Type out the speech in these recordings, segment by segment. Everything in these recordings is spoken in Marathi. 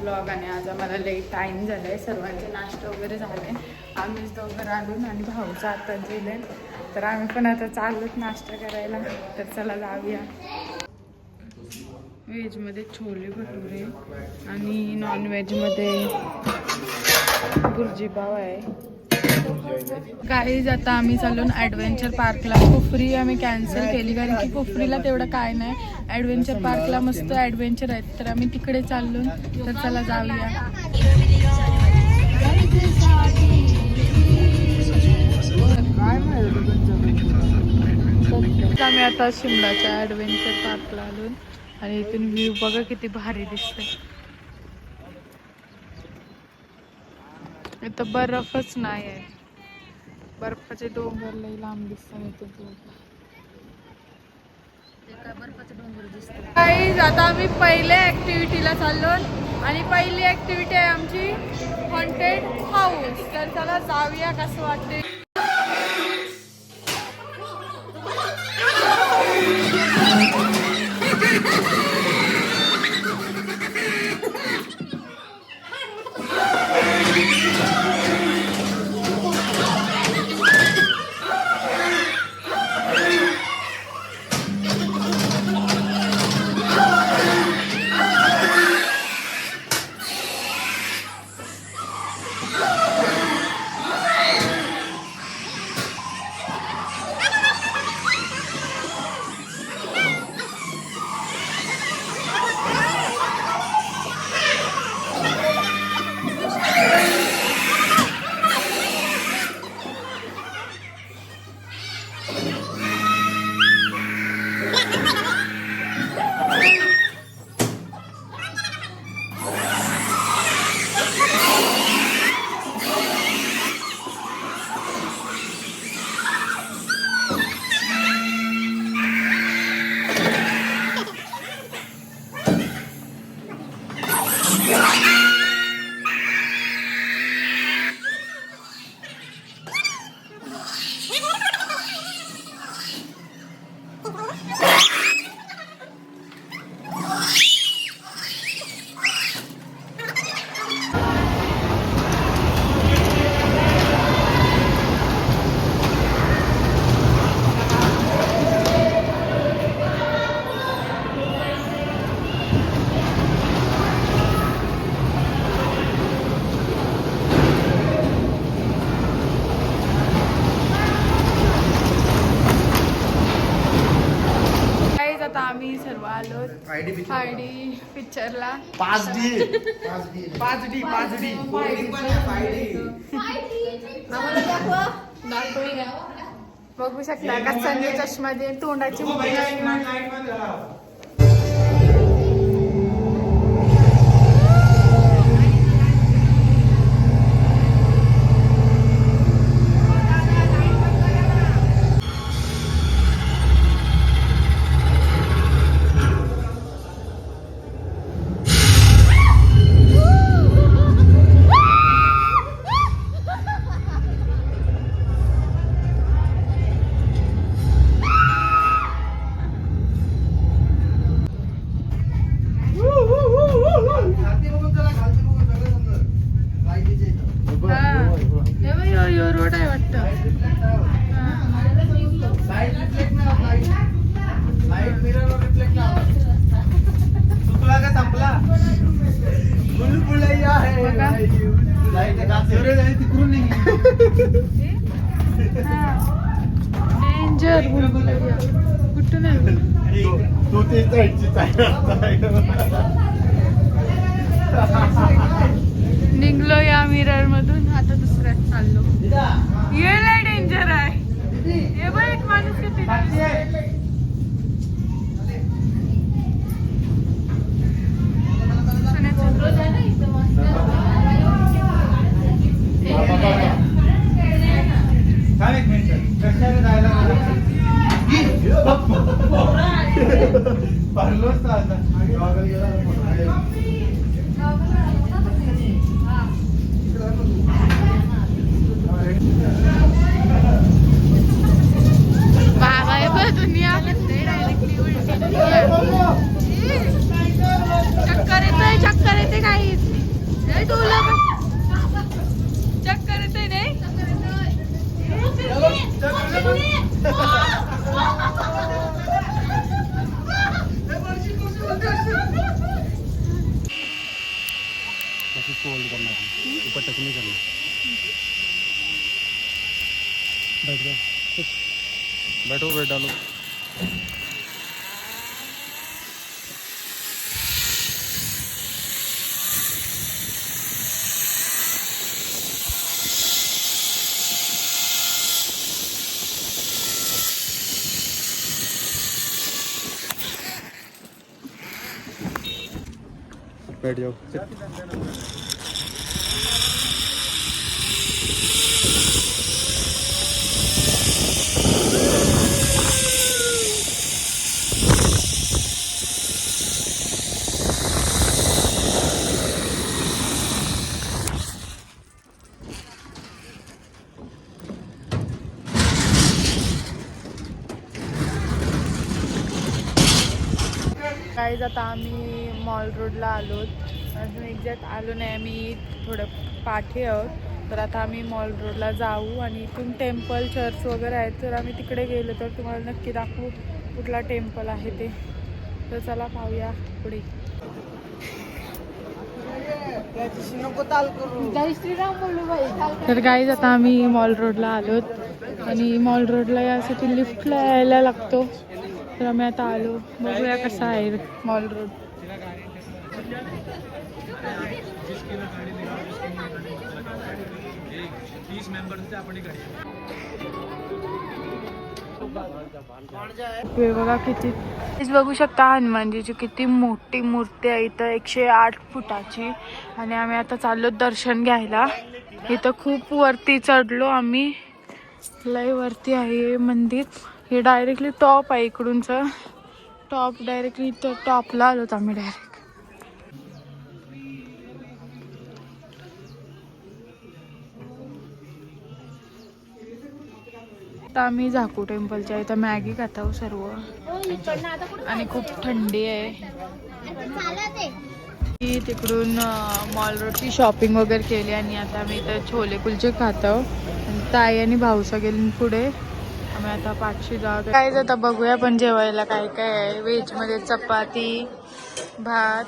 ब्लॉग. आणि आज आम्हाला लेट टाईम झाला आहे, सर्वांचे नाश्ता वगैरे झाले. आम्हीच दोघं रांधून आणि भाऊचं आता दिले, तर आम्ही पण आता चाललोच नाश्ता करायला. तर चला जाऊया. व्हेजमध्ये छोले भटुरे आणि नॉनव्हेजमध्ये बुर्जी पाव आहे. गाईज आता आम्ही चाललो ॲडव्हेंचर पार्कला. कुफरी आम्ही कॅन्सल केली कारण की कुफरीला तेवढं काय नाही, ॲडव्हेंचर पार्कला मस्त ॲडव्हेंचर आहेत, तर आम्ही तिकडे चाललो. तर चला जाऊया. आम्ही आता शिमलाच्या ॲडव्हेंचर पार्कला आलो आणि इथून व्ह्यू बघा किती भारी दिसतंय. इथं बर्फच नाही आहे, बर्फाचे डोंगर लई लांब दिसतात. गाईज आता आम्ही पहिल्या ऍक्टिव्हिटीला चाललो आणि पहिली ऍक्टिव्हिटी आहे आमची हॉन्टेड हाऊस. तर चला जाऊया, कसं वाटते. आम्ही सर्व आलो आयडी पिक्चरला. 5D बघू शकता का संजय चष्मा दे तोंडाची. रोड आहे वाटतं. डेंजर कुठं नाही निघलो या मिरर मधून. आता दुसऱ्यात चाललो. ये लय डेंजर आहे. हे बघ एक माणूस किती चक्कर येते काही. चक्कर येते नाही. ऊपर टच नहीं करना. बैठ जाओ. बैठो बैठ डालो. बैठ जाओ. गाईज आता आम्ही मॉल रोडला आलो. अजून एक्झॅक्ट आलो नाही, आम्ही थोडं पाठी आहोत. तर आता आम्ही मॉल रोडला जाऊ आणि इथून टेम्पल चर्च वगैरे आहेत. तर आम्ही तिकडे गेलो तर तुम्हाला नक्की दाखवू कुठला टेम्पल आहे ते. तर चला पाहूया पुढे. तर गाईज आता आम्ही मॉल रोडला आलोत आणि मॉल रोडला यासाठी लिफ्टला यायला लागतो. तर आम्ही आता आलो, बघूया कसा आहे मॉल रोड. बघा किती बघू शकता, हनुमानजीची किती मोठी मूर्ती आहे इथं, 108 फुटाची. आणि आम्ही आता चाललो दर्शन घ्यायला. इथं खूप वरती चढलो आम्ही, लय वरती आहे मंदिर. हे डायरेक्टली टॉप आहे, इकडूनच टॉप डायरेक्टली इथं टॉपला आलोत आम्ही डायरेक्ट. आता आम्ही झाकू टेम्पलच्या इथं मॅगी खातो सर्व आणि खूप थंडी आहे. तिकडून मॉल रोडची शॉपिंग वगैरे केली आणि आता आम्ही इथं छोले कुलचे खातो. ताई आणि भाऊसा गेली पुढे, आम्ही आता पाठशी जाऊ. काय आता बघूया पण जेवायला काय काय आहे. व्हेज मध्ये चपाती, भात,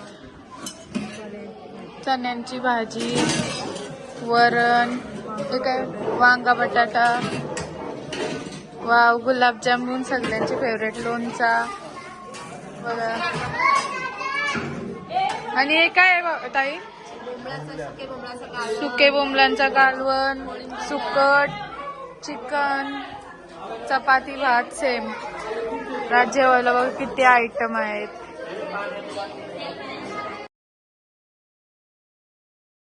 चण्यांची भाजी, वरण, हे काय वांगा बटाटा, वाव, गुलाबजामुन सगळ्यांचे फेवरेट, लोणचा बघा. आणि हे काय आहे ताई? सुके बोंबलांचा कालवण, सुकट, चिकन, चपाती, भात सेम. जेवायला बघा किती आयटम आहेत.